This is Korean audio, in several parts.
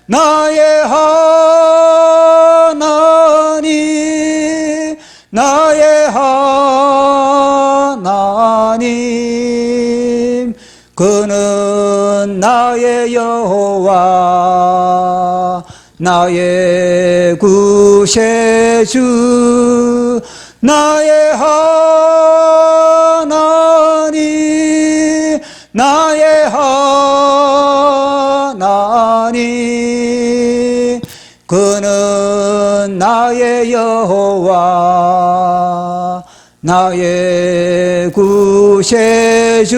나의 하나님, 나의 하나님, 그는 나의 여호와, 나의 구세주, 나의 하나님, 나의 하나님, 그는 나의 여호와, 나의 구세주.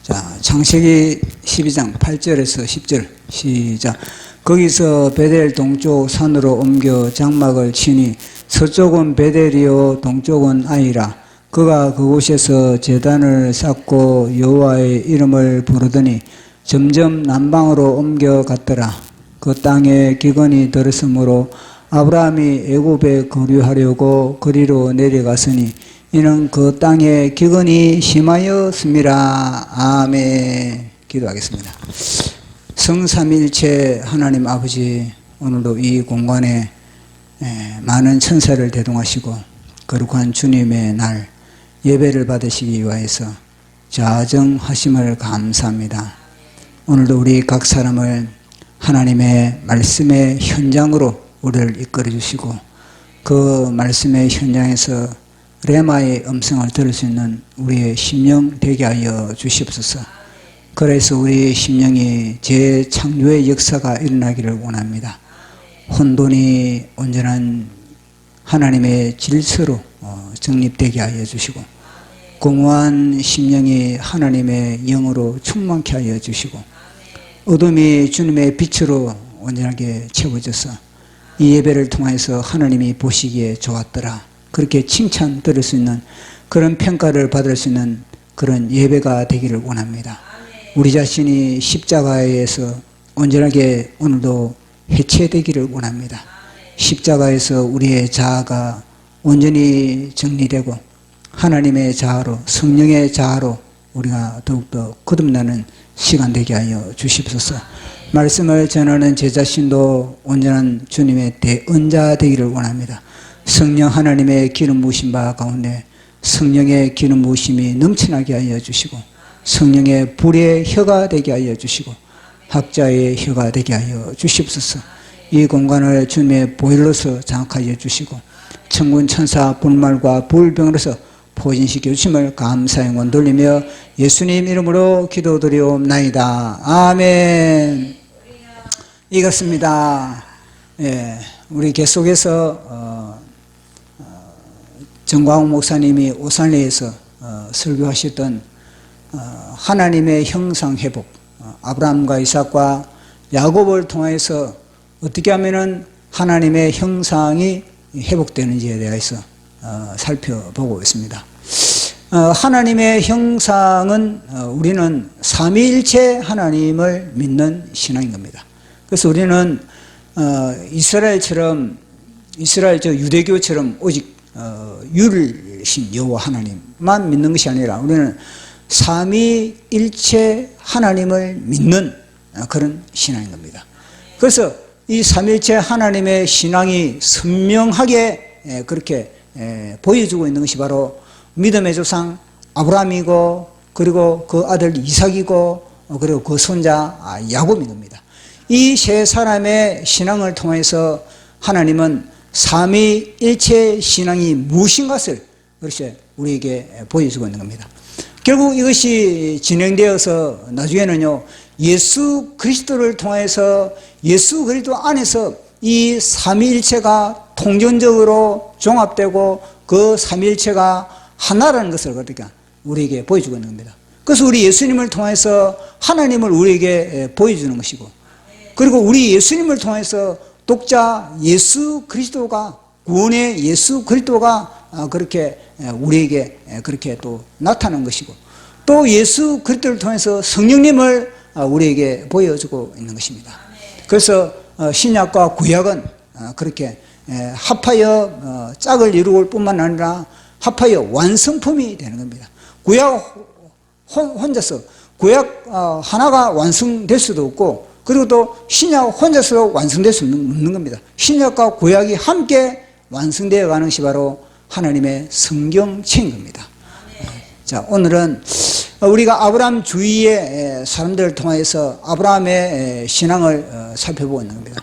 자, 창세기 12장 8절에서 10절 시작. 거기서 베델 동쪽 산으로 옮겨 장막을 치니 서쪽은 베델이요 동쪽은 아이라. 그가 그곳에서 제단을 쌓고 여호와의 이름을 부르더니 점점 남방으로 옮겨갔더라. 그 땅에 기근이 들었으므로 아브라함이 애굽에 거류하려고 거리로 내려갔으니 이는 그 땅에 기근이 심하였습니다. 아멘. 기도하겠습니다. 성삼일체 하나님 아버지, 오늘도 이 공간에 많은 천사를 대동하시고 거룩한 주님의 날 예배를 받으시기 위하여서 자정하심을 감사합니다. 오늘도 우리 각 사람을 하나님의 말씀의 현장으로 우리를 이끌어 주시고 그 말씀의 현장에서 레마의 음성을 들을 수 있는 우리의 심령 되게 하여 주시옵소서. 그래서 우리 심령이 재창조의 역사가 일어나기를 원합니다. 혼돈이 온전한 하나님의 질서로 정립되게 하여 주시고 공허한 심령이 하나님의 영으로 충만케 하여 주시고 어둠이 주님의 빛으로 온전하게 채워져서 이 예배를 통해서 하나님이 보시기에 좋았더라, 그렇게 칭찬 들을 수 있는 그런 평가를 받을 수 있는 그런 예배가 되기를 원합니다. 우리 자신이 십자가에서 온전하게 오늘도 해체되기를 원합니다. 십자가에서 우리의 자아가 온전히 정리되고 하나님의 자아로, 성령의 자아로 우리가 더욱더 거듭나는 시간 되게 하여 주십소서. 말씀을 전하는 제 자신도 온전한 주님의 대언자 되기를 원합니다. 성령 하나님의 기름 부으신 바 가운데 성령의 기름 부으심이 넘쳐나게 하여 주시고 성령의 불의 혀가 되게 하여 주시고 학자의 혀가 되게 하여 주십소서. 이 공간을 주님의 보혈로서 장악하여 주시고 천군 천사 불말과 불병으로서 포진시켜 주심을 감사 영원 돌리며 예수님 이름으로 기도드리옵나이다. 아멘. 이것입니다. 예, 우리 계속해서 정광훈 목사님이 오산리에서 설교하셨던 하나님의 형상 회복, 아브라함과 이삭과 야곱을 통해서 어떻게 하면은 하나님의 형상이 회복되는지에 대해서 살펴보고 있습니다. 하나님의 형상은 우리는 삼위일체 하나님을 믿는 신앙인 겁니다. 그래서 우리는 이스라엘 유대교처럼 오직 유일신 여호와 하나님만 믿는 것이 아니라 우리는 삼위일체 하나님을 믿는 그런 신앙인 겁니다. 그래서 이 삼위일체 하나님의 신앙이 선명하게 그렇게 보여주고 있는 것이 바로 믿음의 조상 아브라함이고 그리고 그 아들 이삭이고 그리고 그 손자 야곱인 겁니다. 이 세 사람의 신앙을 통해서 하나님은 삼위일체 신앙이 무엇인 것을 그렇게 우리에게 보여주고 있는 겁니다. 결국 이것이 진행되어서 나중에는요, 예수 그리스도를 통해서 예수 그리스도 안에서 이 삼위일체가 통전적으로 종합되고 그 삼위일체가 하나라는 것을 그러니까 우리에게 보여주고 있는 겁니다. 그래서 우리 예수님을 통해서 하나님을 우리에게 보여주는 것이고, 그리고 우리 예수님을 통해서 독자 예수 그리스도가, 구원의 예수 그리스도가 그렇게 우리에게 그렇게 또 나타난 것이고, 또 예수 그리스도를 통해서 성령님을 우리에게 보여주고 있는 것입니다. 그래서 신약과 구약은 그렇게 합하여 짝을 이루고 뿐만 아니라 합하여 완성품이 되는 겁니다. 구약 혼자서 구약 하나가 완성될 수도 없고 그리고 또 신약 혼자서 완성될 수 없는 겁니다. 신약과 구약이 함께 완성되어 가는 것이 바로 하나님의 성경책인 겁니다. 자, 오늘은 우리가 아브라함 주위의 사람들을 통해서 아브라함의 신앙을 살펴보고 있는 겁니다.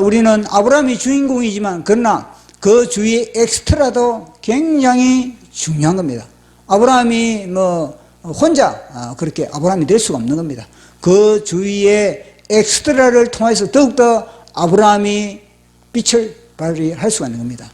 우리는 아브라함이 주인공이지만 그러나 그 주위의 엑스트라도 굉장히 중요한 겁니다. 아브라함이 혼자 그렇게 아브라함이 될 수가 없는 겁니다. 그 주위의 엑스트라를 통해서 더욱더 아브라함이 빛을 발휘할 수가 있는 겁니다.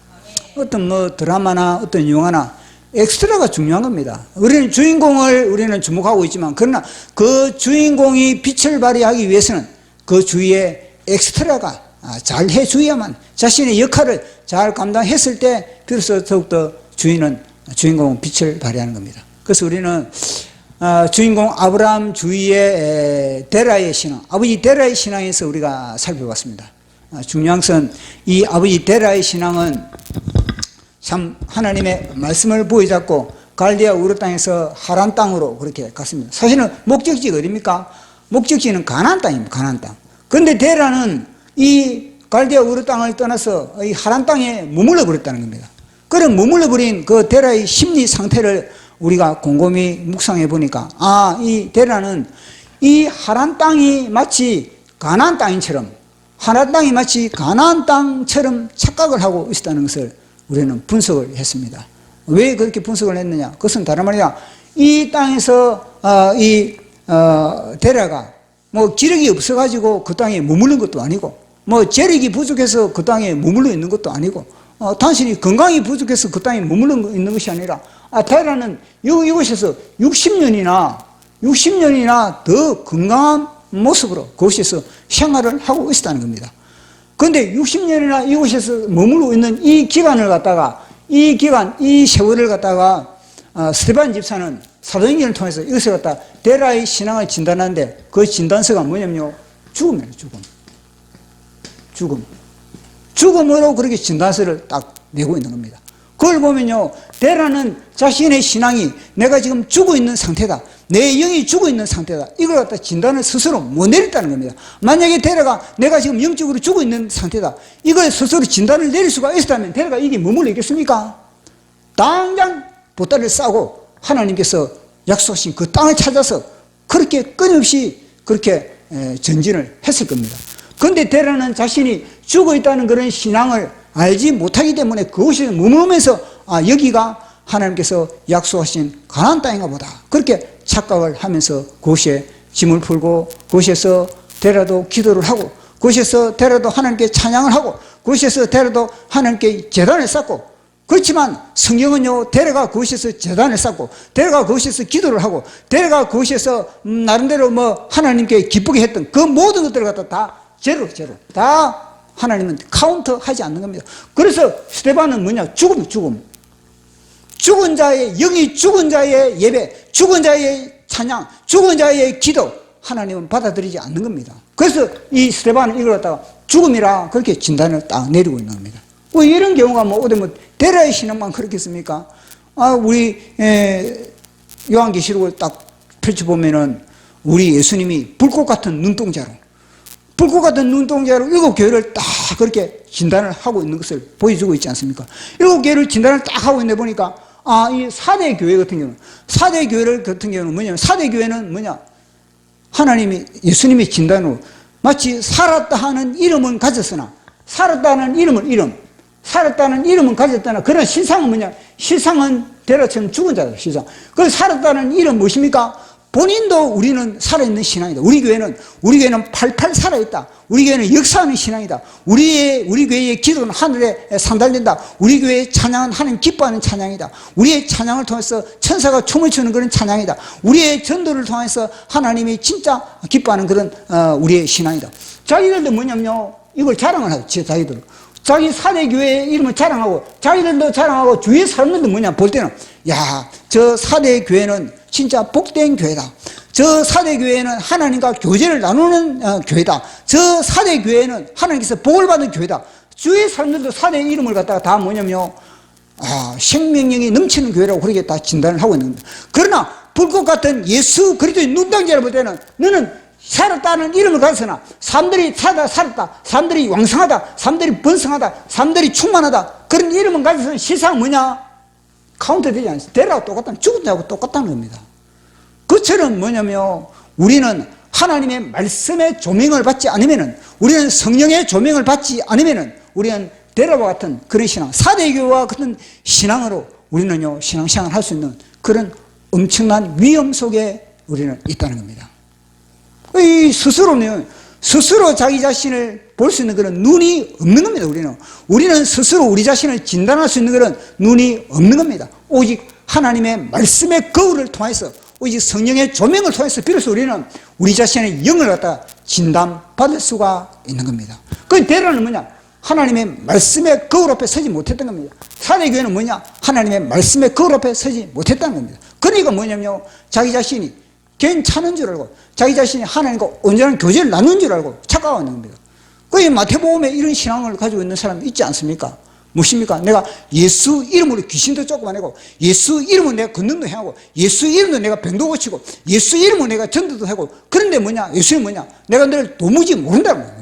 어떤 드라마나 어떤 영화나 엑스트라가 중요한 겁니다. 우리는 주인공을 주목하고 있지만 그러나 그 주인공이 빛을 발휘하기 위해서는 그 주위의 엑스트라가 잘 해줘야만 자신의 역할을 잘 감당했을 때 비로소 더욱더 주인공은 빛을 발휘하는 겁니다. 그래서 우리는 주인공 아브라함 주위의 데라의 신앙, 아버지 데라의 신앙에서 우리가 살펴봤습니다. 중요한 것은 이 아버지 데라의 신앙은 참 하나님의 말씀을 부여잡고 갈대아 우르 땅에서 하란 땅으로 그렇게 갔습니다. 사실은 목적지가 어디입니까? 목적지는 가나안 땅입니다. 가나안 땅. 그런데 데라는 이 갈대아 우르 땅을 떠나서 이 하란 땅에 머물러 버렸다는 겁니다. 그런 머물러 버린 그 데라의 심리 상태를 우리가 곰곰이 묵상해 보니까 이 데라는 이 하란 땅이 마치 가나안 땅처럼 하란 땅이 마치 가나안 땅처럼 착각을 하고 있었다는 것을 우리는 분석을 했습니다. 왜 그렇게 분석을 했느냐? 그것은 다른 말이 아니라 이 땅에서 데라가 기력이 없어가지고 그 땅에 머무른 것도 아니고 재력이 부족해서 그 땅에 머물러 있는 것도 아니고 단순히 건강이 부족해서 그 땅에 머물러 있는 것이 아니라 데라는 이곳에서 60년이나 더 건강한 모습으로 그곳에서 생활을 하고 있었다는 겁니다. 그런데 60년이나 이곳에서 머물고 있는 이 세월을 갖다가 스데반 집사는 사도행전을 통해서 이것을 갖다 데라의 신앙을 진단하는데 그 진단서가 뭐냐면요, 죽음이에요. 죽음으로 그렇게 진단서를 딱 내고 있는 겁니다. 그걸 보면요, 데라는 자신의 신앙이 내가 지금 죽어 있는 상태다, 내 영이 죽어 있는 상태다, 이걸 갖다 진단을 스스로 못 내렸다는 겁니다. 만약에 데라가 내가 지금 영적으로 죽어 있는 상태다, 이걸 스스로 진단을 내릴 수가 있었다면 데라가 이게 머물러 있겠습니까? 당장 보따리를 싸고 하나님께서 약속하신 그 땅을 찾아서 그렇게 끊임없이 그렇게 전진을 했을 겁니다. 그런데 데라는 자신이 죽어 있다는 그런 신앙을 알지 못하기 때문에 그곳에 머무르면서 여기가 하나님께서 약속하신 가나안 땅인가 보다, 그렇게 착각을 하면서 그곳에 짐을 풀고 그곳에서 데라도 기도를 하고 그곳에서 데라도 하나님께 찬양을 하고 그곳에서 데라도 하나님께 제단을 쌓고, 그렇지만 성경은요, 데라가 그곳에서 제단을 쌓고 데라가 그곳에서 기도를 하고 데라가 그곳에서 나름대로 하나님께 기쁘게 했던 그 모든 것들을 갖다 다 제로 다 하나님은 카운터 하지 않는 겁니다. 그래서 스데반은 뭐냐? 죽음. 죽은 자의 영이 죽은 자의 예배, 죽은 자의 찬양, 죽은 자의 기도, 하나님은 받아들이지 않는 겁니다. 그래서 이 스데반은 이걸 갖다가 죽음이라 그렇게 진단을 딱 내리고 있는 겁니다. 왜 이런 경우가 데라의 신앙만 그렇겠습니까? 우리 요한계시록을 딱 펼쳐보면은 우리 예수님이 불꽃 같은 눈동자로 7 교회를 딱 그렇게 진단을 하고 있는 것을 보여주고 있지 않습니까? 7 교회를 진단을 딱 하고 있는데 보니까 이 4대 교회 같은 경우는 4대 교회를 같은 경우는 뭐냐면 4대 교회는 하나님이 예수님의 진단으로 마치 살았다 하는 이름은 가졌으나 살았다는 이름은 가졌다나 그런 실상은 실상은 데라처럼 죽은 자다. 실상. 그래서 살았다는 이름 무엇입니까? 본인도 우리는 살아있는 신앙이다. 우리 교회는 팔팔 살아있다. 우리 교회는 역사하는 신앙이다. 우리 교회의 기도는 하늘에 상달된다. 우리 교회의 찬양은 하나님 기뻐하는 찬양이다. 우리의 찬양을 통해서 천사가 춤을 추는 그런 찬양이다. 우리의 전도를 통해서 하나님이 진짜 기뻐하는 그런 우리의 신앙이다. 자기들도 뭐냐면요, 이걸 자랑을 하죠. 자기들. 자기 4대 교회의 이름을 자랑하고 자기들도 자랑하고 주위의 사람들도 볼 때는 저 4대 교회는 진짜 복된 교회다. 저 4대 교회는 하나님과 교제를 나누는 교회다. 저 4대 교회는 하나님께서 복을 받은 교회다. 주위의 사람들도 4대 이름을 갖다가 다 뭐냐면요, 생명력이 넘치는 교회라고 그렇게 다 진단을 하고 있는 겁니다. 그러나 불꽃 같은 예수 그리스도의 눈동자를 볼 때는 너는 살았다는 이름을 가졌으나 사람들이 살았다, 사람들이 왕성하다, 사람들이 번성하다, 사람들이 충만하다, 그런 이름을 가져서 실상 뭐냐? 카운트 되지 않습니다. 데라고 똑같다는, 죽은 자하고 똑같다는 겁니다. 그처럼 뭐냐면 우리는 하나님의 말씀의 조명을 받지 않으면은, 우리는 성령의 조명을 받지 않으면은 우리는 데라와 같은 그런 신앙, 사대교와 같은 신앙으로 우리는요 신앙생활을 할 수 있는 그런 엄청난 위험 속에 우리는 있다는 겁니다. 이 스스로 자기 자신을 볼 수 있는 그런 눈이 없는 겁니다. 우리는 스스로 우리 자신을 진단할 수 있는 그런 눈이 없는 겁니다. 오직 하나님의 말씀의 거울을 통해서, 오직 성령의 조명을 통해서 비로소 우리는 우리 자신의 영을 갖다가 진단받을 수가 있는 겁니다. 그 대라는 뭐냐? 하나님의 말씀의 거울 앞에 서지 못했던 겁니다. 사대교회는 뭐냐? 하나님의 말씀의 거울 앞에 서지 못했다는 겁니다. 그러니까 뭐냐면요, 자기 자신이 괜찮은 줄 알고, 자기 자신이 하나님과 온전한 교제를 나눈 줄 알고 착각하는 겁니다. 그 마태복음에 이런 신앙을 가지고 있는 사람이 있지 않습니까? 무엇입니까? 내가 예수 이름으로 귀신도 쫓아내고, 예수 이름으로 내가 권능도 행하고, 예수 이름으로 내가 병도 고치고, 예수 이름으로 내가 전도도 하고. 그런데 뭐냐? 예수는 뭐냐? 내가 너를 도무지 모른다는 거예요.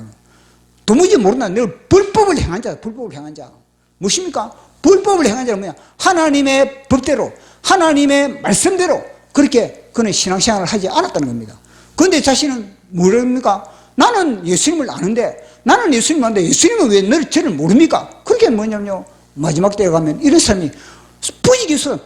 도무지 모른다. 너를 불법을 행한 자, 불법을 행한 자. 무엇입니까? 불법을 행한 자는 뭐냐? 하나님의 법대로, 하나님의 말씀대로 그렇게 그는 신앙생활을 하지 않았다는 겁니다. 그런데 자신은 모릅니까? 나는 예수님을 아는데, 나는 예수님을 아는데 예수님은 왜 너를 저를 모릅니까? 그렇게 뭐냐면요, 마지막 때에 가면 이런 사람이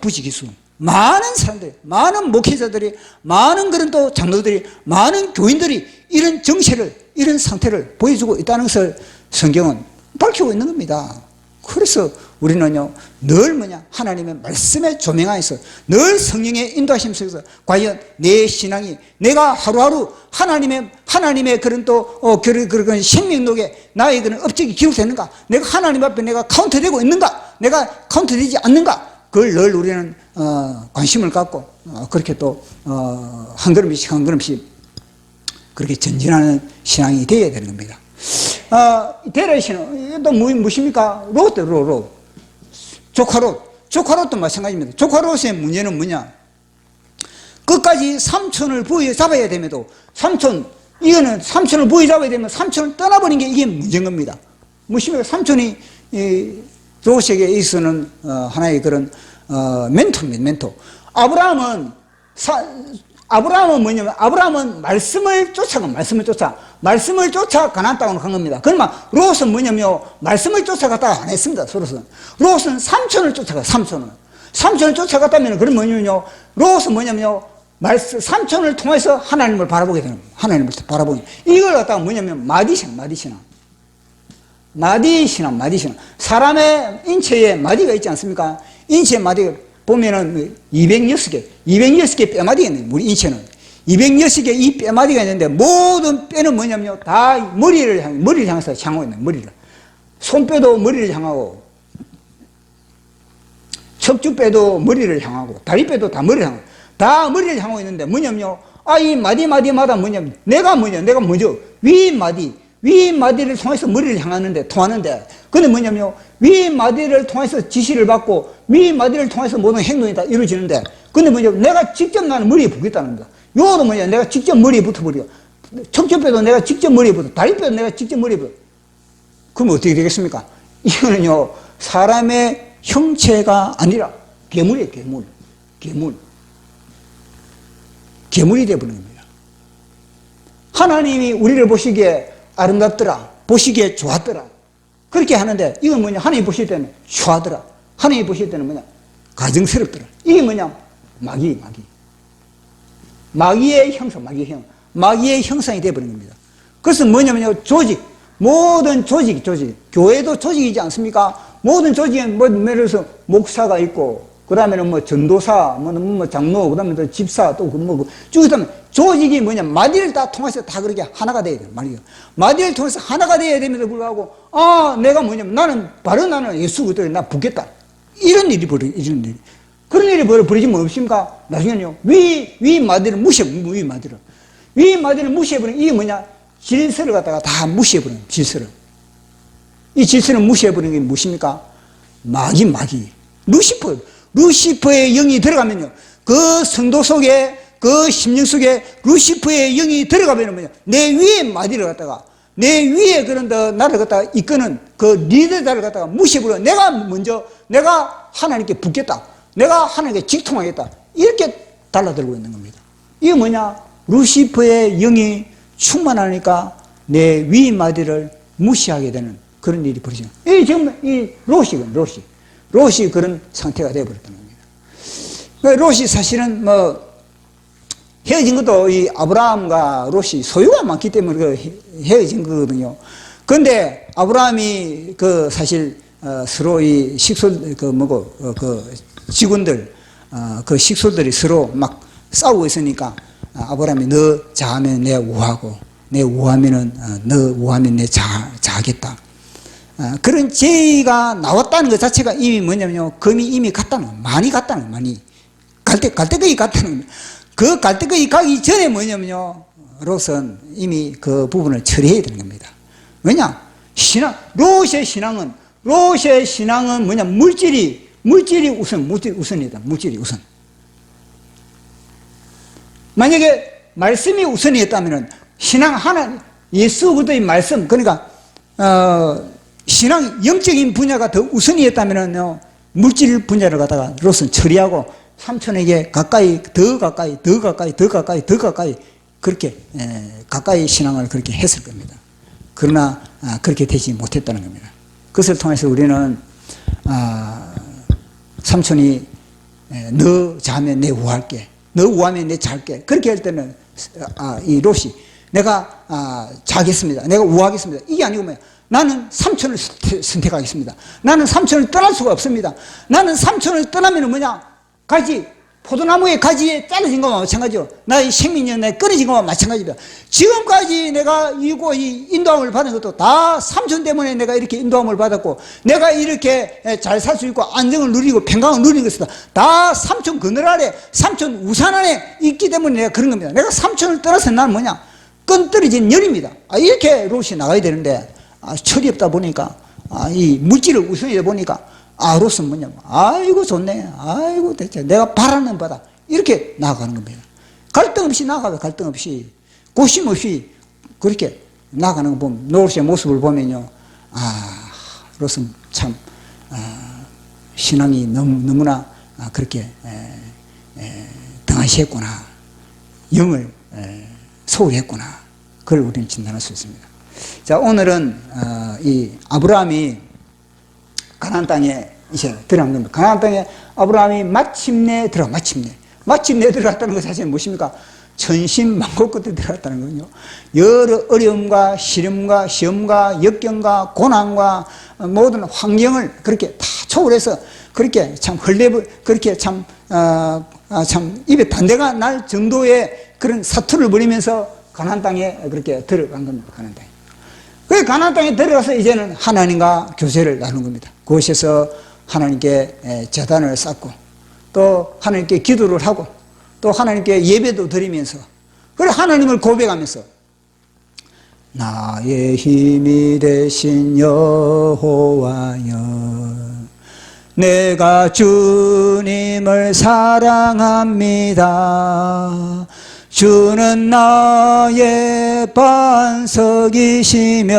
부지기수. 많은 사람들이, 많은 목회자들이, 많은 그런 또 장로들이, 많은 교인들이 이런 정체를, 이런 상태를 보여주고 있다는 것을 성경은 밝히고 있는 겁니다. 그래서 우리는요, 늘 뭐냐? 하나님의 말씀에 조명하여서, 늘 성령의 인도하심 속에서 과연 내 신앙이, 내가 하루하루 하나님의 그런 또, 그런 생명록에 나의 그런 업적이 기록되는가? 내가 하나님 앞에 내가 카운트되고 있는가? 내가 카운트되지 않는가? 그걸 늘 우리는, 관심을 갖고, 그렇게 또, 한 걸음씩 그렇게 전진하는 신앙이 되어야 되는 겁니다. 데라의 신앙, 또 무엇입니까? 롯. 조카롯도 마찬가지입니다. 조카롯의 문제는 뭐냐? 끝까지 삼촌을 부여잡아야 됨에도, 이거는 삼촌을 부여잡아야 되면 삼촌을 떠나버린 게 이게 문제인 겁니다. 무엇입니까? 삼촌이 롯에게 있어서는 하나의 그런 멘토입니다. 멘토. 아브라함은 뭐냐면, 아브라함은 말씀을 쫓아 가나안 간 겁니다. 그러면 롯은 뭐냐면 말씀을 쫓아갔다가 안 했습니다. 롯은 삼촌을 쫓아가. 삼촌을 쫓아갔다면 그럼 뭐냐면요, 롯은 뭐냐면 삼촌을 통해서 하나님을 바라보게 되는 겁니다. 하나님을 바라보게. 이걸 갖다가 뭐냐면 마디신앙. 사람의 인체에 마디가 있지 않습니까? 인체에 마디가 보면은 206개 뼈마디가 있네요. 우리 인체는 206개 이 뼈마디가 있는데, 모든 뼈는 뭐냐면요, 다 머리를 향해서 향하고 있는 머리를. 손뼈도 머리를 향하고, 척추뼈도 머리를 향하고, 다리뼈도 다 머리를 향하고 있는데, 뭐냐면요, 이 마디마다 뭐냐면, 내가 먼저 위 마디를 통해서 머리를 통하는데, 근데 뭐냐면요, 위 마디를 통해서 지시를 받고, 위 마디를 통해서 모든 행동이 다 이루어지는데, 근데 뭐냐면, 내가 직접 나는 머리에 붙겠다는 겁니다. 요도 뭐냐, 내가 직접 머리에 붙어버려. 척추뼈도 내가 직접 머리에 붙어. 다리뼈도 내가 직접 머리에 붙어. 그럼 어떻게 되겠습니까? 이거는요, 사람의 형체가 아니라 괴물이에요, 괴물이 되어버리는 겁니다. 하나님이 우리를 보시기에 아름답더라, 보시기에 좋았더라, 그렇게 하는데, 이건 뭐냐? 하나님이 보실 때는 좋아하더라, 하나님이 보실 때는 뭐냐? 가증스럽더라. 이게 뭐냐? 마귀의 형상이 되어버린 겁니다. 그래서 뭐냐면요, 모든 조직, 교회도 조직이지 않습니까? 모든 조직엔 예를 들어서 목사가 있고, 그 다음에는 전도사, 장로, 그 다음에 또 집사, 쭉 있다면, 조직이 뭐냐? 마디를 다 통해서 다 그렇게 하나가 돼야 돼요, 마디를 통해서 하나가 돼야 됨에도 불구하고, 내가 뭐냐면, 나는 예수 그리스도에 나 붙겠다. 이런 일이 벌어요, 이런 일. 그런 일이 벌어지면 없습니까? 나중에는요, 위 마디를 무시해버려요. 위 마디를 무시해버리면 이게 뭐냐? 질서를 갖다가 다 무시해버려요, 질서를. 이 질서를 무시해버리는 게 무엇입니까? 마귀. 루시퍼의 영이 들어가면요, 그 성도 속에 그 심령 속에 루시퍼의 영이 들어가면 뭐냐, 내 위에 마디를 갖다가, 내 위에 그런 나를 갖다가 이끄는 그 리더자를 갖다가 무시해버려. 내가 하나님께 붙겠다, 내가 하나님께 직통하겠다, 이렇게 달라들고 있는 겁니다. 이게 뭐냐, 루시퍼의 영이 충만하니까 내 위 마디를 무시하게 되는 그런 일이 벌어지는 거예요. 이 지금 이 롯이 그런 상태가 되어버렸다는 겁니다. 롯이 사실은 헤어진 것도 이 아브라함과 롯이 소유가 많기 때문에 헤어진 거거든요. 그런데 아브라함이 사실 서로 이 식솔 직원들 그 식솔들이 서로 막 싸우고 있으니까 아브라함이 너 자하면 내가 우하고 내 우하면은 너 우하면 내 자하겠다. 그런 제의가 나왔다는 것 자체가 이미 뭐냐면요, 금이 이미 갔다는 거예요. 많이 갔다는 거예요. 많이 갈 때까지 갔다는 겁니다. 그 갈 때까지 가기 전에 뭐냐면요, 롯은 이미 그 부분을 처리해야 되는 겁니다. 왜냐, 롯의 신앙은 뭐냐, 물질이 우선이다. 물질이 우선. 만약에 말씀이 우선이었다면은 신앙 예수 그리스도의 말씀, 그러니까 신앙 영적인 분야가 더 우선이었다면은요, 물질 분야를 갖다가 롯은 처리하고 삼촌에게 더 가까이 그렇게 가까이 신앙을 그렇게 했을 겁니다. 그러나 그렇게 되지 못했다는 겁니다. 그것을 통해서 우리는 삼촌이 너 자면 내 우할게, 너 우하면 내 잘게, 그렇게 할 때는 이 롯이 내가 자겠습니다, 내가 우하겠습니다, 이게 아니고 뭐야, 나는 삼촌을 선택하겠습니다. 나는 삼촌을 떠날 수가 없습니다. 나는 삼촌을 떠나면 뭐냐, 포도나무의 가지에 잘라진 것과 마찬가지요. 나의 생명이 내 끊어진 것과 마찬가지입니다. 지금까지 내가 이 인도함을 받은 것도 다 삼촌 때문에 내가 이렇게 인도함을 받았고, 내가 이렇게 잘 살 수 있고 안정을 누리고 평강을 누리는 것은 다 삼촌 그늘 아래, 삼촌 우산 안에 있기 때문에 내가 그런 겁니다. 내가 삼촌을 떠나서 나는 뭐냐, 끈떨어진 열입니다. 이렇게 롯이 나가야 되는데 철이 없다 보니까 이 물질을 우선이다 보니까 롯은 뭐냐면 아이고 좋네, 아이고 대체 내가 바라는 바다, 이렇게 나아가는 겁니다. 갈등 없이 나아가요. 갈등 없이, 고심 없이 그렇게 나아가는 거 보면, 롯의 모습을 보면요, 롯은 참 신앙이 너무나 그렇게 등한시했구나, 영을 소홀했구나, 그걸 우리는 진단할 수 있습니다. 자, 오늘은 이 아브라함이 가나안 땅에 이제 들어간 겁니다. 가나안 땅에 아브라함이 마침내 들어갔다는 것 자체는 무엇입니까? 천신만고 끝에 들어갔다는 거군요. 여러 어려움과 시련과 시험과 역경과 고난과 모든 환경을 그렇게 다 초월해서 그렇게 참 그렇게 참 입에 단대가 날 정도의 그런 사투를 벌이면서 가나안 땅에 그렇게 들어간 겁니다. 가나안 땅에. 그 가나안 땅에 들어가서 이제는 하나님과 교제를 나누는 겁니다. 그곳에서 하나님께 제단을 쌓고, 또 하나님께 기도를 하고, 또 하나님께 예배도 드리면서, 그래 하나님을 고백하면서 나의 힘이 되신 여호와여, 내가 주님을 사랑합니다. 주는 나의 반석이시며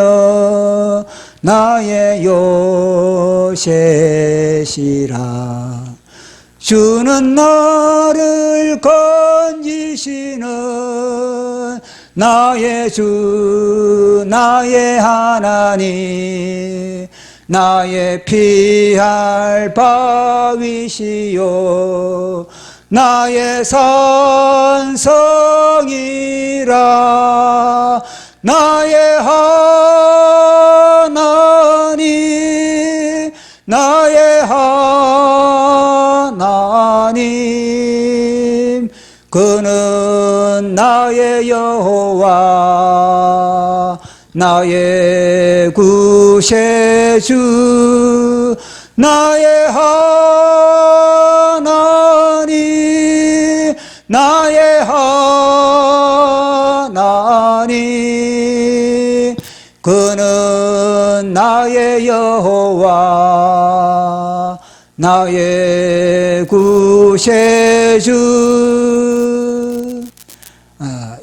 나의 요새시라. 주는 나를 건지시는 나의 주, 나의 하나님, 나의 피할 바위시요 나의 산성이라. 나의 하나님, 나의 하나님, 그는 나의 여호와, 나의 구세주, 나의 하나님, 나의 하나님, 그는 나의 여호와, 나의 구세주.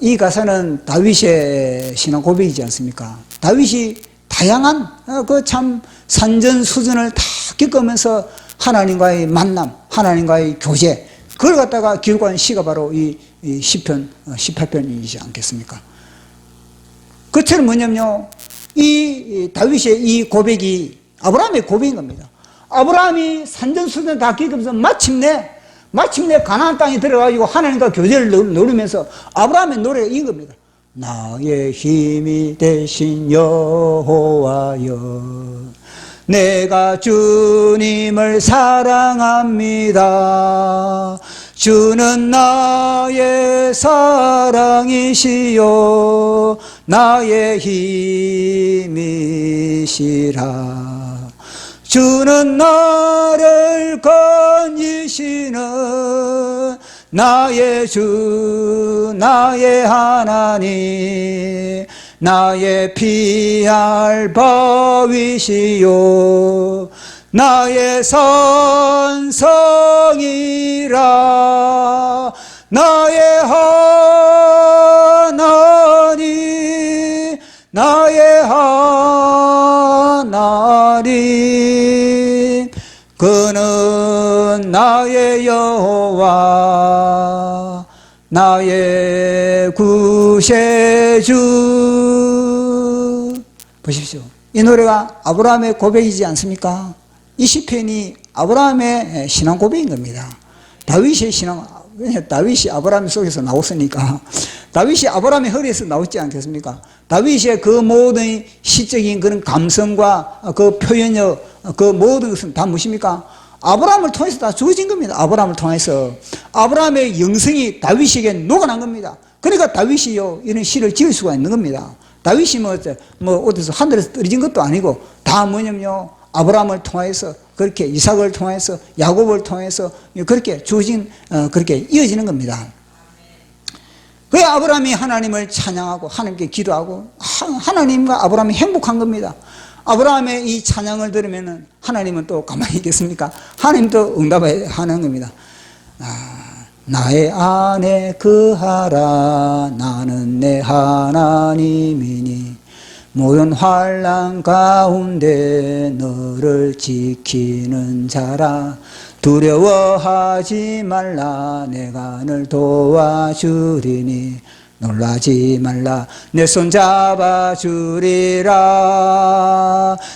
이 가사는 다윗의 신앙 고백이지 않습니까? 다윗이 다양한 그 참 산전수전을 다 겪으면서 하나님과의 만남, 하나님과의 교제, 그걸 갖다가 기록한 시가 바로 이 시편 18편이지 않겠습니까? 그처럼 뭐냐면요, 이 다윗의 이 고백이 아브라함의 고백인 겁니다. 아브라함이 산전수전 다 겪으면서 마침내 가나안 땅에 들어가지고 하나님과 교제를 누리면서 아브라함의 노래가 이긴 겁니다. 나의 힘이 되신 여호와여, 내가 주님을 사랑합니다. 주는 나의 사랑이시요 나의 힘이시라. 주는 나를 건지시는 나의 주, 나의 하나님, 나의 피할 바위시요 나의 산성이라. 나의 하나님, 나의 하나님, 그는 나의 여호와, 나의 구세주. 보십시오. 이 노래가 아브라함의 고백이지 않습니까? 이 시편이 아브라함의 신앙 고백인 겁니다. 다윗의 신앙, 다윗이 아브라함 속에서 나왔으니까, 다윗이 아브라함의 허리에서 나왔지 않겠습니까? 다윗의 그 모든 시적인 그런 감성과 그 표현력, 그 모든 것은 다 무엇입니까? 아브라함을 통해서 다 주어진 겁니다. 아브라함을 통해서 아브라함의 영성이 다윗에게 녹아난 겁니다. 그러니까 다윗이요 이런 시를 지을 수가 있는 겁니다. 다윗이 뭐 어디서 하늘에서 떨어진 것도 아니고 다 뭐냐면요, 아브라함을 통해서, 그렇게 이삭을 통해서, 야곱을 통해서 그렇게 주어진, 그렇게 이어지는 겁니다. 왜 아브라함이 하나님을 찬양하고 하나님께 기도하고 하나님과 아브라함이 행복한 겁니다. 아브라함의 이 찬양을 들으면 하나님은 또 가만히 있겠습니까? 하나님도 응답하는 겁니다. 나의 안에 거하라, 나는 내 하나님이니 모든 환난 가운데 너를 지키는 자라. 두려워하지 말라, 내가 널 도와주리니 놀라지 말라, 내 손 잡아주리라.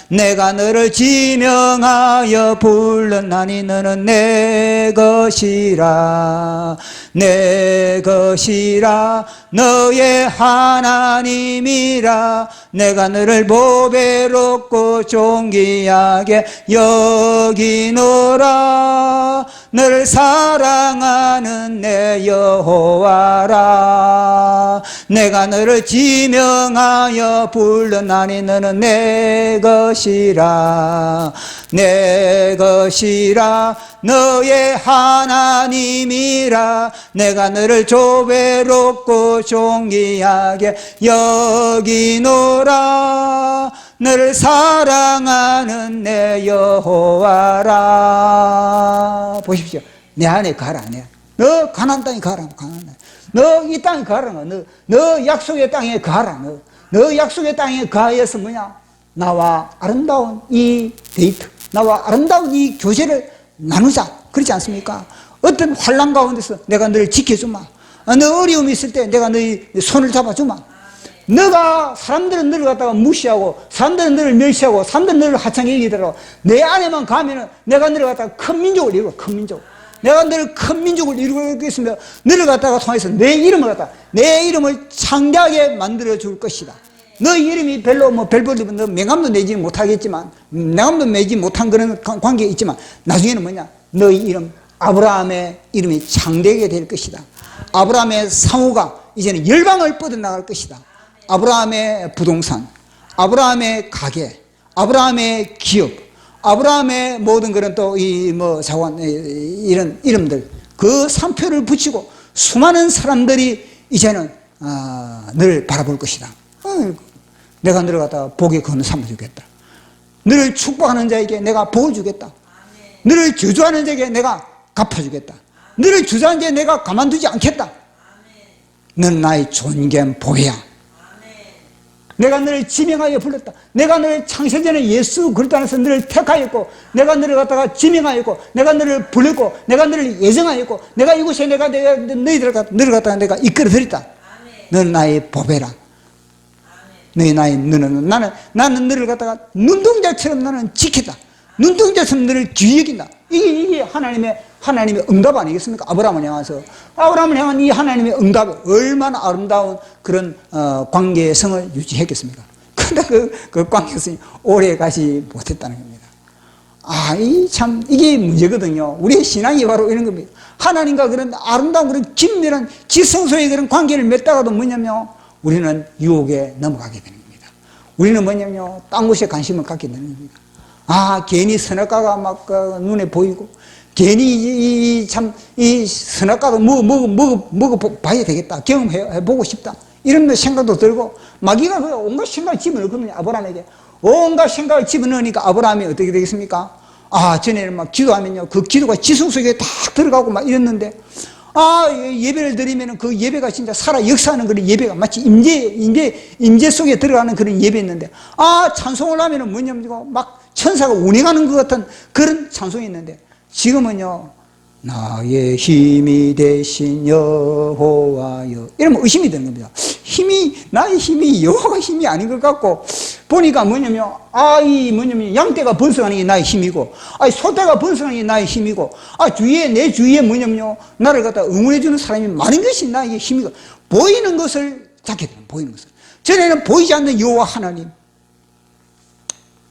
내가 너를 지명하여 불렀나니 너는 내 것이라. 내 것이라, 너의 하나님이라. 내가 너를 보배롭고 존귀하게 여기노라. 너를 사랑하는 내 여호와라. 내가 너를 지명하여 불렀나니 너는 내 것이라. 내 것이라, 너의 하나님이라. 내가 너를 조배롭고 존귀하게 여기노라. 너를 사랑하는 내 여호와라. 보십시오. 내 안에 가라. 너 가나안 땅에 가라. 너 이 땅에 가라. 너 약속의 땅에 가라. 너 약속의 땅에 가해서 뭐냐? 나와 아름다운 이 데이트, 나와 아름다운 이 교제를 나누자. 그렇지 않습니까? 어떤 환난 가운데서 내가 너를 지켜주마. 너 어려움이 있을 때 내가 너의 손을 잡아주마. 너가 사람들은 너를 갖다가 무시하고 사람들은 너를 멸시하고 사람들은 너를 하찮게 여기더라도 내 안에만 가면은 내가 너를 갖다가 큰 민족을 이루고, 큰 민족, 내가 너를 큰 민족을 이루겠으며 너를 갖다가 통해서 내 이름을 창대하게 만들어 줄 것이다. 너 이름이 별로 별볼이면 너 명함도 내지 못하겠지만, 명함도 내지 못한 그런 관계가 있지만 나중에는 뭐냐, 너의 이름, 아브라함의 이름이 창대하게 될 것이다. 아브라함의 상호가 이제는 열방을 뻗어나갈 것이다. 아브라함의 부동산, 아브라함의 가게, 아브라함의 기업, 아브라함의 모든 그런 또 자원, 이런 이름들, 그 상표를 붙이고 수많은 사람들이 이제는 너를 바라볼 것이다. 내가 너를 갖다가 복의 근을 삼아주겠다. 너를 축복하는 자에게 내가 복을 주겠다. 너를 저주하는 자에게 내가 갚아주겠다. 너를 저주하는 자에게 내가 가만두지 않겠다. 너는 나의 존귀한 보배야. 내가 너를 지명하여 불렀다. 내가 너를 창세전에 예수 그리스도 안에서 너를 택하였고, 내가 너를 갖다가 지명하였고, 내가 너를 불렀고, 내가 너를 예정하였고, 내가 이곳에 내가 너를 갖다가 내가 이끌어 드렸다. 너는 나의 보배라. 너는 나는 너를 갖다가 눈동자처럼 나는 지켰다. 눈동자처럼 너를 귀히 여긴다. 이게 하나님의 응답 아니겠습니까? 아브라함을 향해서 아브라함을 향한 이 하나님의 응답, 얼마나 아름다운 그런 관계의 성을 유지했겠습니까? 그런데 그 관계성이 오래 가지 못했다는 겁니다. 이게 문제거든요. 우리의 신앙이 바로 이런 겁니다. 하나님과 그런 아름다운 그런 긴밀한 지성소의 그런 관계를 맺다가도 뭐냐면 우리는 유혹에 넘어가게 되는 겁니다. 우리는 뭐냐면 딴 곳에 관심을 갖게 되는 겁니다. 괜히 선악과가 막 눈에 보이고, 괜히 이 선악과도 먹어봐야 되겠다. 경험해보고 싶다. 이런 생각도 들고, 마귀가 온갖 생각을 집어넣거든요, 아브라함에게. 온갖 생각을 집어넣으니까 아브라함이 어떻게 되겠습니까? 전에는 막 기도하면요, 그 기도가 지성 속에 딱 들어가고 막 이랬는데, 예배를 드리면 그 예배가 진짜 살아 역사하는 그런 예배가 마치 임재 속에 들어가는 그런 예배였는데, 찬송을 하면은 뭐냐면 막 천사가 운행하는 것 같은 그런 찬송이 있는데, 지금은요, 나의 힘이 되신 여호와여, 이러면 의심이 되는 겁니다. 나의 힘이 여호와가 힘이 아닌 것 같고, 보니까 뭐냐면, 양떼가 번성하는 게 나의 힘이고, 소떼가 번성하는 게 나의 힘이고, 내 주위에 뭐냐면요, 나를 갖다 응원해주는 사람이 많은 것이 나의 힘이고, 보이는 것을 잡게 되는, 보이는 것을. 전에는 보이지 않는 여호와 하나님,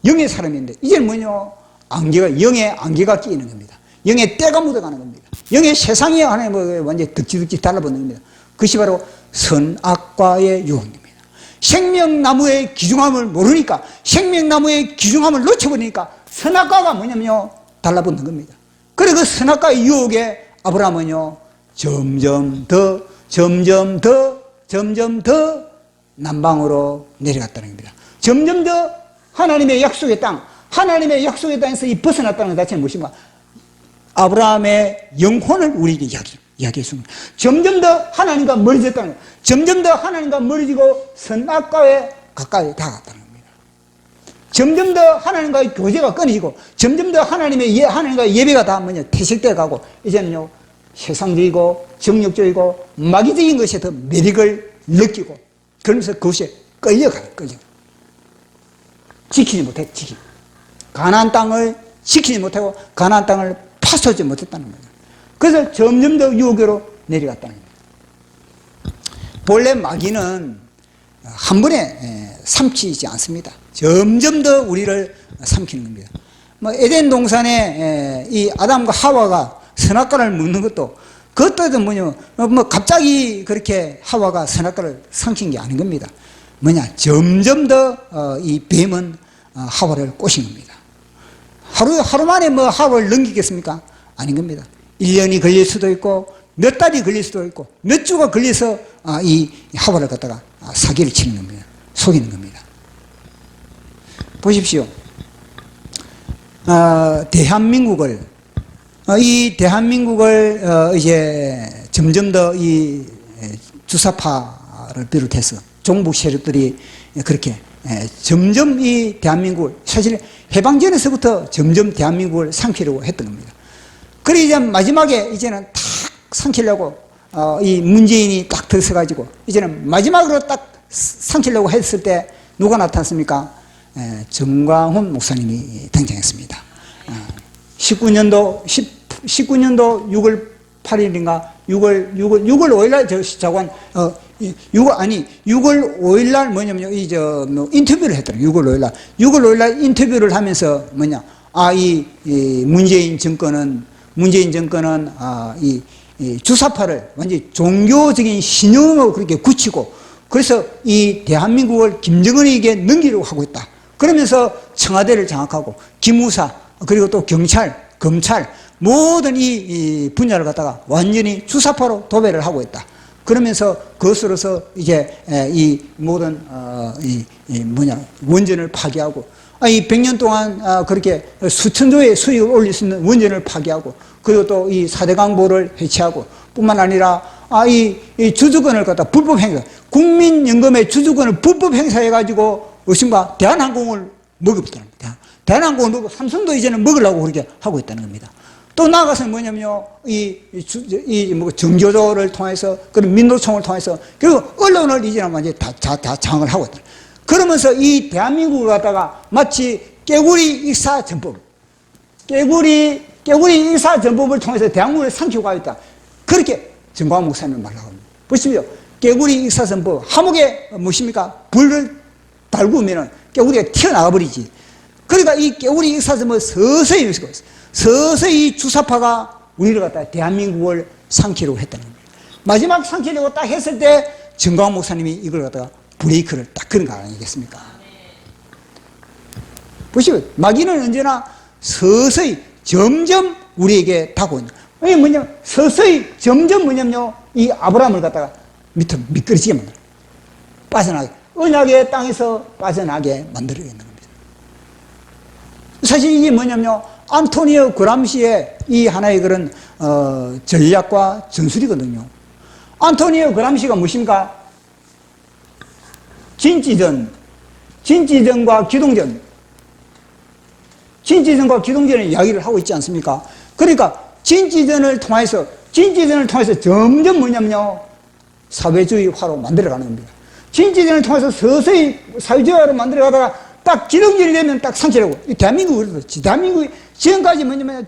영의 사람인데, 이제는 영의 안개가 끼이는 겁니다. 영의 때가 묻어가는 겁니다. 영의 세상이 하나님을 완전히 득지득지 달라붙는 겁니다. 그것이 바로 선악과의 유혹입니다. 생명나무의 귀중함을 모르니까, 생명나무의 귀중함을 놓쳐버리니까 선악과가 뭐냐면요, 달라붙는 겁니다. 그리고 그 선악과의 유혹에 아브라함은요, 점점 더 남방으로 내려갔다는 겁니다. 점점 더 하나님의 약속의 땅에서 벗어났다는 것 자체는 무엇인가? 아브라함의 영혼을 우리에게 이야기했습니다. 점점 더 하나님과 멀어졌다는 거예요. 점점 더 하나님과 멀어지고 선악과에 가까이 다가갔다는 겁니다. 점점 더 하나님과의 교제가 끊어지고, 점점 더 하나님과의 예배가 다 퇴색되어 가고, 이제는요, 세상적이고 정욕적이고 마귀적인 것에 더 매력을 느끼고, 그러면서 그것에 끌려가요. 가나안 땅을 지키지 못하고 가나안 땅을 파수하지 못했다는 거예요. 그래서 점점 더 유혹으로 내려갔다는 겁니다. 본래 마귀는 한 번에 삼키지 않습니다. 점점 더 우리를 삼키는 겁니다. 에덴 동산에 이 아담과 하와가 선악과를 먹는 것도, 그것도 뭐냐면 갑자기 그렇게 하와가 선악과를 삼킨 게 아닌 겁니다. 점점 더 이 뱀은 하와를 꼬신 겁니다. 하루 만에 하와를 넘기겠습니까? 아닌 겁니다. 1년이 걸릴 수도 있고, 몇 달이 걸릴 수도 있고, 몇 주가 걸려서 이 하와를 갖다가 사기를 치는 겁니다. 속이는 겁니다. 보십시오. 대한민국을 이제 점점 더 이 주사파를 비롯해서 종북 세력들이 그렇게 점점 이 대한민국을, 사실 해방전에서부터 점점 대한민국을 삼키려고 했던 겁니다. 그래 이제 마지막에 이제는 탁 삼키려고 이 문재인이 딱 들어서가지고 이제는 마지막으로 딱 삼키려고 했을 때 누가 나타났습니까? 정광훈 목사님이 등장했습니다. 19년도 6월 8일인가 6월 5일날 자관 6월 5일날 뭐냐면요, 인터뷰를 했더라고요. 6월 5일날 인터뷰를 하면서 이 문재인 정권은 이 주사파를 완전히 종교적인 신념으로 그렇게 굳히고, 그래서 이 대한민국을 김정은에게 넘기려고 하고 있다. 그러면서 청와대를 장악하고 기무사, 그리고 또 경찰, 검찰, 모든 이 분야를 갖다가 완전히 주사파로 도배를 하고 있다. 그러면서 그것으로서 이제 이 모든 원전을 파괴하고, 이 100년 동안 그렇게 수천조의 수익을 올릴 수 있는 원전을 파괴하고, 그리고 또 이 4대 강보를 해체하고, 뿐만 아니라 이 주주권을 갖다 불법 행사, 국민연금의 주주권을 불법 행사해가지고, 무엇인가, 대한항공을 먹여버렸다는 겁니다. 대한항공을 먹고, 삼성도 이제는 먹으려고 그렇게 하고 있다는 겁니다. 또 나아가서는 뭐냐면요, 정교조를 통해서, 그런 민노총을 통해서, 그리고 언론을 이제는 완전히 다 장을 하고 있다. 그러면서 이 대한민국을 갖다가 마치 깨구리 익사전법, 깨구리 익사전법을 통해서 대한민국을 삼키고 가고 있다. 그렇게 정광훈 목사님은 말하고 합니다. 보십시오. 깨구리 익사전법, 하목에 무엇입니까? 불을 달구면은 깨구리가 튀어나가 버리지. 그러니까 이 깨구리 익사전법을 서서히 주사파가 우리를 갖다 대한민국을 삼키려고 했다는 겁니다. 마지막 삼키려고 딱 했을 때 정광훈 목사님이 이걸 갖다가 브레이크를 딱 그런 거 아니겠습니까? 보시면 마귀는 언제나 서서히 점점 우리에게 다가온다. 이게 뭐냐면 서서히 점점 뭐냐면요, 이 아브라함을 갖다가 밑으로 미끄러지게 만들어, 빠져나게, 언약의 땅에서 빠져나게 만들어내는 겁니다. 사실 이게 뭐냐면요, 안토니오 그람시의 이 하나의 그런 전략과 전술이거든요. 안토니오 그람시가 무엇입니까? 진지전과 기동전의 이야기를 하고 있지 않습니까? 그러니까 진지전을 통해서 점점 뭐냐면요, 사회주의화로 만들어가는 겁니다. 진지전을 통해서 서서히 사회주의화로 만들어가다가 딱 기동전이 되면 딱 상실하고, 대한민국이 지금까지 뭐냐면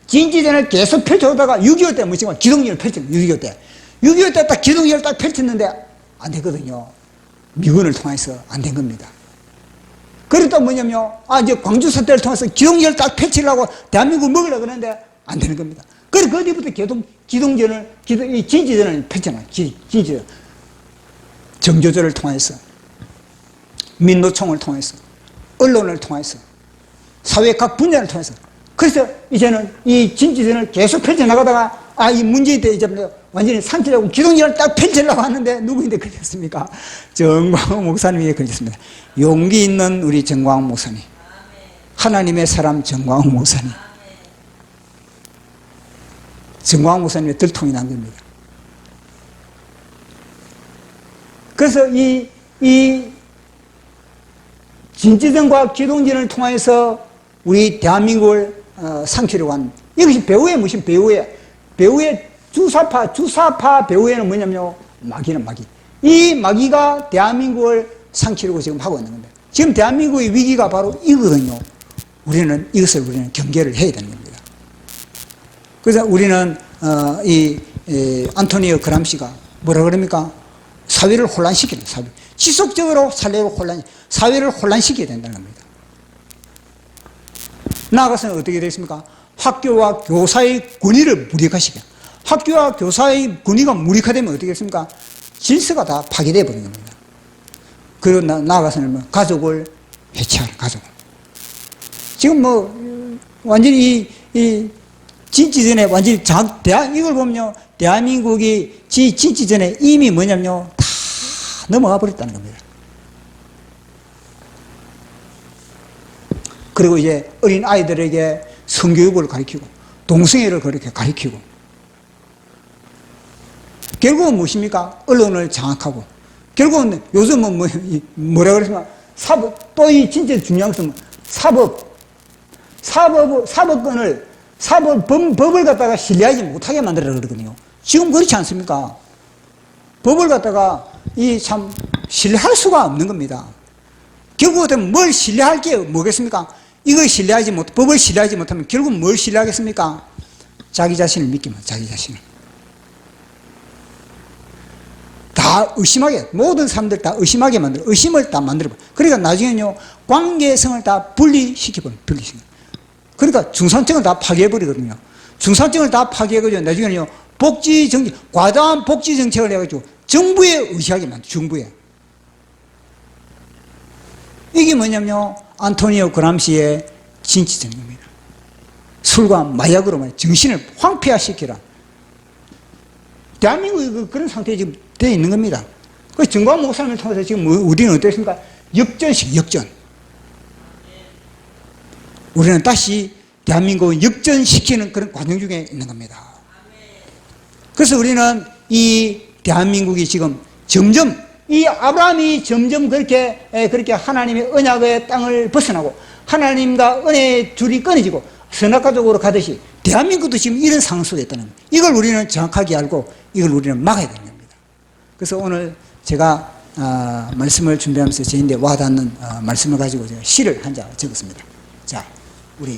진지전을 계속 펼쳐오다가 6.25 때 무슨 기동전을 펼쳤어요. 6.25 때 딱 기동전을 딱 펼쳤는데 안 되거든요. 미군을 통해서 안 된 겁니다. 그랬다 뭐냐면요, 이제 광주 사태를 통해서 기동전을 딱 펼치려고 대한민국을 먹으려고 그러는데 안 되는 겁니다. 그래서 그 뒤부터 이 진지전을 펼쳐놔요. 진지전. 정조조를 통해서, 민노총을 통해서, 언론을 통해서, 사회 각 분야를 통해서. 그래서 이제는 이 진지전을 계속 펼쳐나가다가, 이 문재인 때 이제 완전히 삼키려고 기동전을 딱 펼치려고 하는데 누구인데 걸렸습니까? 정광훈 목사님이 걸렸습니다. 용기 있는 우리 정광훈 목사님. 하나님의 사람 정광훈 목사님. 정광훈 목사님의 들통이 난 겁니다. 그래서 이 진지전과 기동전을 통해서 우리 대한민국을 삼키려고 하는, 이것이 배후에 무슨 배후에 주사파 배후에는 뭐냐면요, 마귀는 마귀. 이 마귀가 대한민국을 삼키려고 지금 하고 있는 겁니다. 지금 대한민국의 위기가 바로 이거거든요. 이것을 우리는 경계를 해야 되는 겁니다. 그래서 우리는 안토니오 그람시가 뭐라 그럽니까? 사회를 혼란시키는, 지속적으로 사회를 혼란시켜야 된다는 겁니다. 나아가서는 어떻게 되겠습니까? 학교와 교사의 권위를 무력화시켜. 학교와 교사의 권위가 무력화되면 어떻게 되겠습니까? 질서가 다 파괴되어 버리는 겁니다. 그리고 나아가서는 가족을 해체하는, 가족. 지금 완전히 이 진지전에 완전히 이걸 보면요, 대한민국이 진지전에 이미 뭐냐면요, 다 넘어가 버렸다는 겁니다. 그리고 이제 어린 아이들에게 성교육을 가르치고, 동성애를 그렇게 가르치고, 결국은 무엇입니까? 언론을 장악하고, 결국은 요즘은 뭐라 그랬습니까? 또 이 진짜 중요한 것은 법을 갖다가 신뢰하지 못하게 만들어 그러거든요. 지금 그렇지 않습니까? 법을 갖다가 참 신뢰할 수가 없는 겁니다. 결국은 뭘 신뢰할 게 뭐겠습니까? 법을 신뢰하지 못하면 결국 뭘 신뢰하겠습니까? 자기 자신을 믿기만, 자기 자신을. 다 의심하게, 모든 사람들 다 의심하게 의심을 다 만들어버려. 그러니까 나중에는요, 관계성을 다 분리시켜. 그러니까 중산층을 다 파괴해버리거든요. 중산층을 다 파괴해가지고 나중에는요, 과다한 복지 정책을 해가지고 정부에 의지하게 만들어, 정부에. 이게 뭐냐면요, 안토니오 그람시의 진취전입니다. 술과 마약으로 정신을 황폐화시키라. 대한민국이 그런 상태에 지금 되어 있는 겁니다. 그 정광훈 목사님을 통해서 지금 우리는 어떻습니까? 역전. 우리는 다시 대한민국을 역전시키는 그런 과정 중에 있는 겁니다. 그래서 우리는 이 대한민국이 지금 점점 이 아브라함이 점점 그렇게 하나님의 언약의 땅을 벗어나고 하나님과 은혜의 줄이 끊어지고 선악과적으로 가듯이 대한민국도 지금 이런 상황 속에 있다는 겁니다. 이걸 우리는 정확하게 알고 이걸 우리는 막아야 되는 겁니다. 그래서 오늘 제가 말씀을 준비하면서 저인데 와닿는 말씀을 가지고 제가 시를 한 장 적었습니다. 자, 우리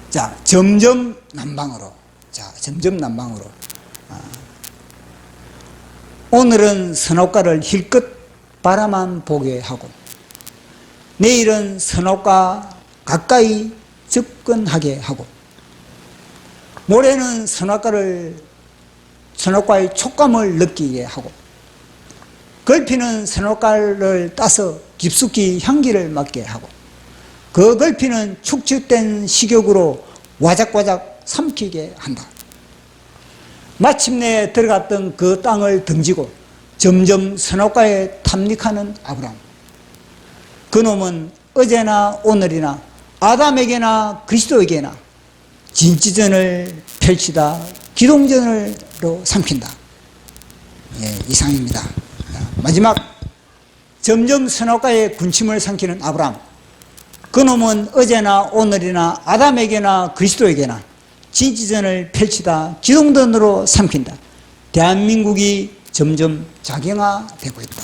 자, 점점 남방으로. 자, 점점 남방으로. 오늘은 선악과를 힐끗 바라만 보게 하고, 내일은 선악과 가까이 접근하게 하고, 모레는 선악과의 촉감을 느끼게 하고, 걸피는 선악과를 따서 깊숙이 향기를 맡게 하고, 그 걸피는 축축된 식욕으로 와작와작 삼키게 한다. 마침내 들어갔던 그 땅을 등지고 점점 선악과에 탐닉하는 아브라함. 그놈은 어제나 오늘이나 아담에게나 그리스도에게나 진지전을 펼치다 기동전으로 삼킨다. 예, 이상입니다. 마지막, 점점 선악과에 군침을 삼키는 아브라함. 그놈은 어제나 오늘이나 아담에게나 그리스도에게나 진지전을 펼치다 기동전으로 삼킨다. 대한민국이 점점 작용화되고 있다.